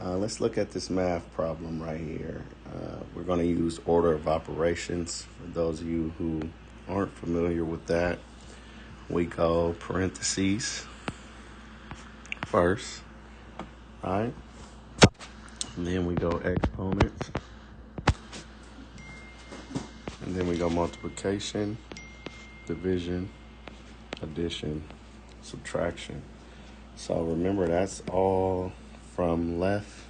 Let's look at this math problem right here. We're going to use order of operations. For those of you who aren't familiar with that, we go parentheses first, right? And then we go exponents. And then we go multiplication, division, addition, subtraction. So remember, that's all from left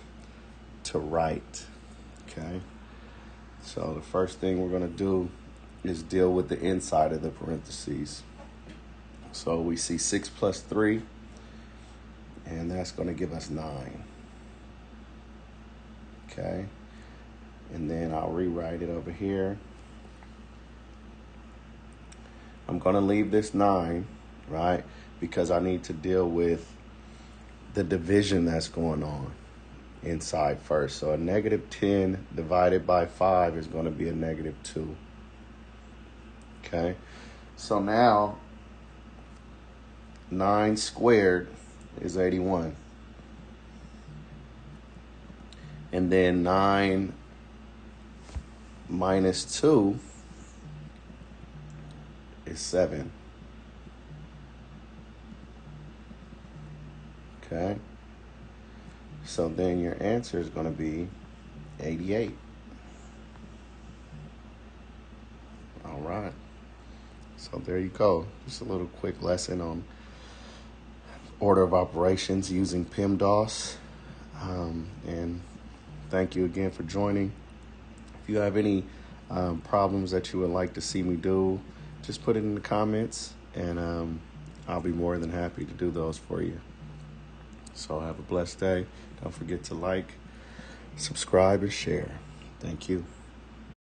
to right, okay? So the first thing we're going to do is deal with the inside of the parentheses. So we see 6 plus 3, and that's going to give us 9, okay? And then I'll rewrite it over here. I'm going to leave this 9, right, because I need to deal with the division that's going on inside first. So a negative 10 divided by 5 is going to be a negative 2. Okay, so now 9 squared is 81. And then 9 minus 2 is 7. Okay, so then your answer is going to be 88. All right, so there you go. Just a little quick lesson on order of operations using PEMDAS. And thank you again for joining. If you have any problems that you would like to see me do, just put it in the comments, and I'll be more than happy to do those for you. So have a blessed day. Don't forget to like, subscribe, and share. Thank you.